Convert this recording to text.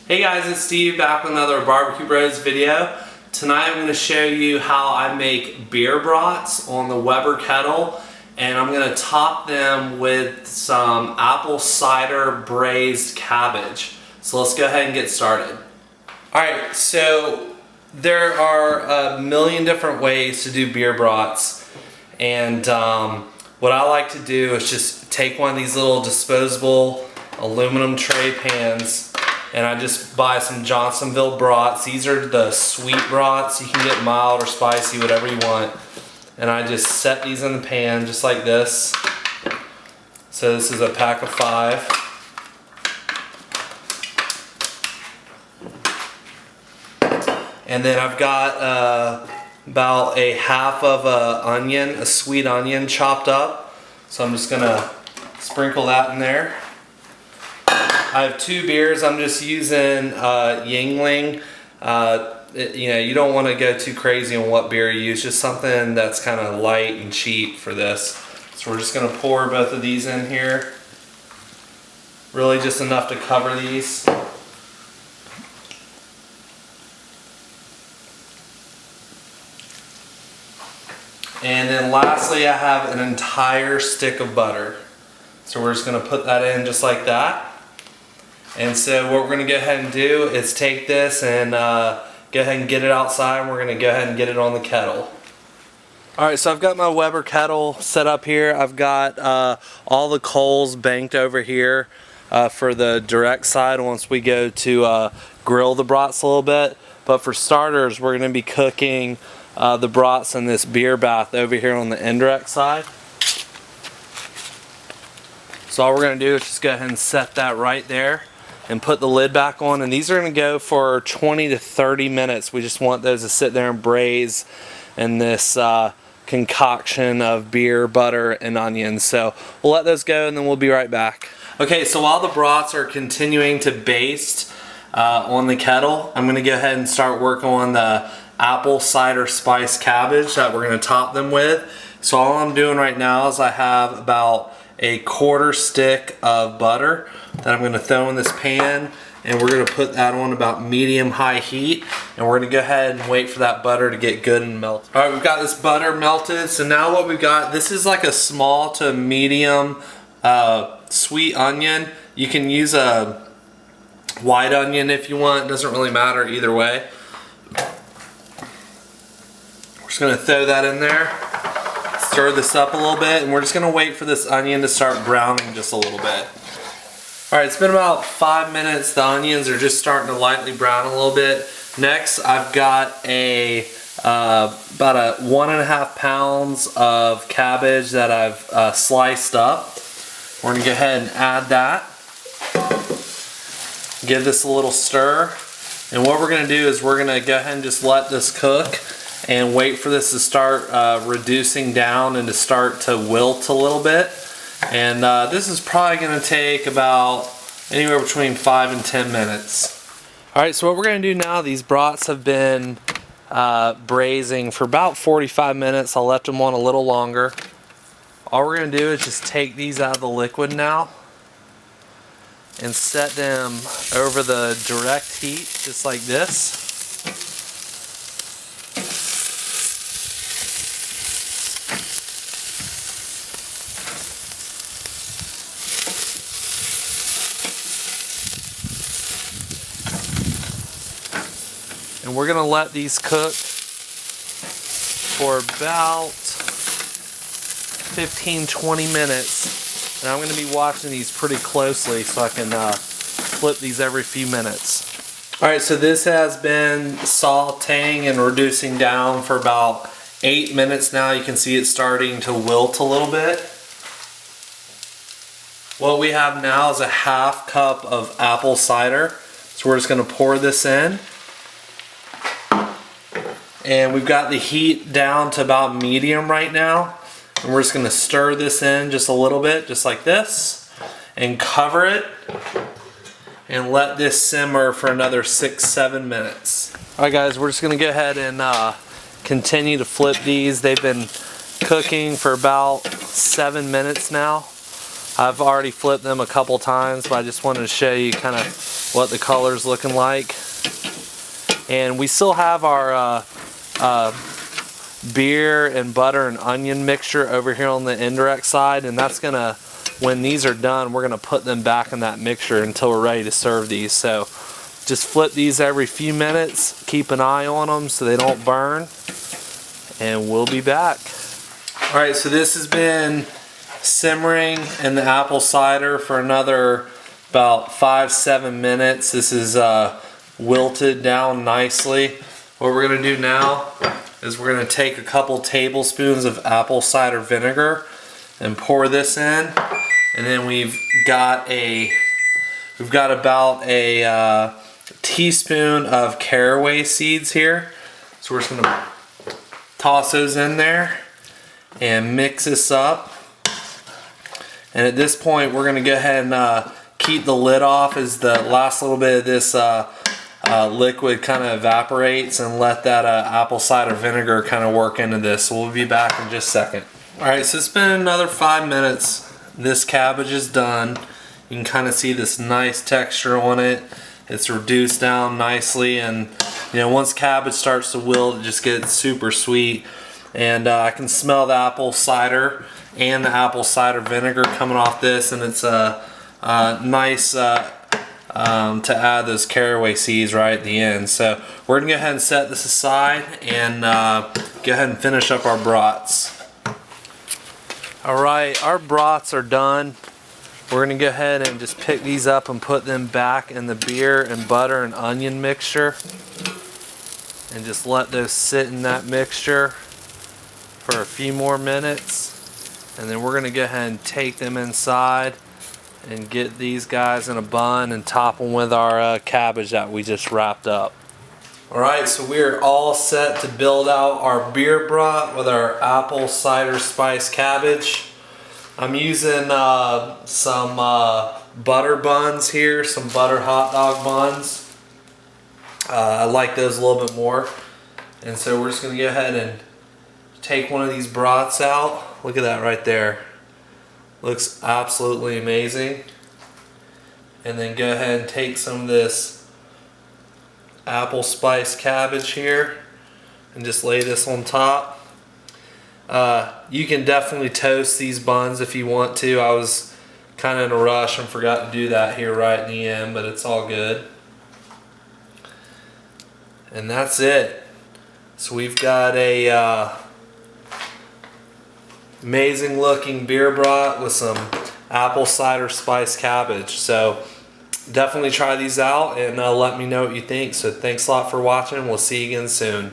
Hey guys, it's Steve back with another Barbecue Bros video. Tonight I'm going to show you how I make beer brats on the Weber kettle, and I'm going to top them with some apple cider braised cabbage. So let's go ahead and get started. Alright, so there are a million different ways to do beer brats, and what I like to do is just take one of these little disposable aluminum tray pans, and I just buy some Johnsonville brats. These are the sweet brats. You can get mild or spicy, whatever you want. And I just set these in the pan just like this. So this is a pack of 5. And then I've got about a half of a onion, a sweet onion chopped up. So I'm just gonna sprinkle that in there. I have 2 beers. I'm just using Yingling. You don't want to go too crazy on what beer you use. Just something that's kind of light and cheap for this. So we're just going to pour both of these in here. Really just enough to cover these. And then lastly, I have an entire stick of butter. So we're just going to put that in just like that. And so what we're going to go ahead and do is take this and go ahead and get it outside, and we're going to go ahead and get it on the kettle. Alright, so I've got my Weber kettle set up here. I've got all the coals banked over here for the direct side once we go to grill the brats a little bit. But for starters, we're going to be cooking the brats in this beer bath over here on the indirect side. So all we're going to do is just go ahead and set that right there and put the lid back on, and these are going to go for 20 to 30 minutes. We just want those to sit there and braise in this concoction of beer, butter, and onions. So we'll let those go and then we'll be right back. Okay, so while the brats are continuing to baste on the kettle, I'm going to go ahead and start working on the apple cider spice cabbage that we're going to top them with. So all I'm doing right now is I have about a 1/4 stick of butter that I'm going to throw in this pan, and we're going to put that on about medium-high heat, and we're going to go ahead and wait for that butter to get good and melt. Alright, we've got this butter melted, so now what we've got, this is like a small to medium sweet onion. You can use a white onion if you want, it doesn't really matter either way. We're just going to throw that in there. Stir this up a little bit, and we're just going to wait for this onion to start browning just a little bit. Alright, it's been about 5 minutes. The onions are just starting to lightly brown a little bit. Next, I've got about 1.5 pounds of cabbage that I've sliced up. We're going to go ahead and add that. Give this a little stir. And what we're going to do is we're going to go ahead and just let this cook and wait for this to start reducing down and to start to wilt a little bit. And this is probably going to take about anywhere between 5 and 10 minutes. Alright, so what we're going to do now, these brats have been braising for about 45 minutes. I left them on a little longer. All we're going to do is just take these out of the liquid now and set them over the direct heat just like this. And we're going to let these cook for about 15-20 minutes. And I'm going to be watching these pretty closely so I can flip these every few minutes. Alright, so this has been sauteing and reducing down for about 8 minutes now. You can see it's starting to wilt a little bit. What we have now is a 1/2 cup of apple cider. So we're just going to pour this in. And we've got the heat down to about medium right now. And we're just going to stir this in just a little bit, just like this. And cover it. And let this simmer for another 6-7 minutes. Alright guys, we're just going to go ahead and continue to flip these. They've been cooking for about 7 minutes now. I've already flipped them a couple times, but I just wanted to show you kind of what the color's looking like. And we still have our beer and butter and onion mixture over here on the indirect side, and that's gonna, when these are done, we're gonna put them back in that mixture until we're ready to serve these. So just flip these every few minutes, keep an eye on them so they don't burn, and we'll be back. All right, so this has been simmering in the apple cider for another about 5-7 minutes. This is wilted down nicely. What we're gonna do now is we're gonna take a couple tablespoons of apple cider vinegar and pour this in, and then we've got about a teaspoon of caraway seeds here. So we're just gonna toss those in there and mix this up. And at this point, we're gonna go ahead and keep the lid off as the last little bit of this liquid kind of evaporates, and let that apple cider vinegar kind of work into this. So we'll be back in just a second. All right, so it's been another 5 minutes. This cabbage is done. You can kind of see this nice texture on it. It's reduced down nicely, and you know, once cabbage starts to wilt, it just gets super sweet. And I can smell the apple cider and the apple cider vinegar coming off this, and it's a nice to add those caraway seeds right at the end. So we're gonna go ahead and set this aside and go ahead and finish up our brats. All right, our brats are done. We're gonna go ahead and just pick these up and put them back in the beer and butter and onion mixture, and just let those sit in that mixture for a few more minutes. And then we're gonna go ahead and take them inside and get these guys in a bun and top them with our cabbage that we just wrapped up. All right, so we're all set to build out our beer brat with our apple cider spice cabbage. I'm using some butter buns here, some butter hot dog buns. I like those a little bit more. And so we're just gonna go ahead and take one of these brats out. Look at that right there. Looks absolutely amazing. And then go ahead and take some of this apple spice cabbage here and just lay this on top. You can definitely toast these buns if you want to. I was kind of in a rush and forgot to do that here right in the end, but it's all good. And that's it. So we've got a amazing looking beer brat with some apple cider spice cabbage. So definitely try these out and let me know what you think. So thanks a lot for watching. We'll see you again soon.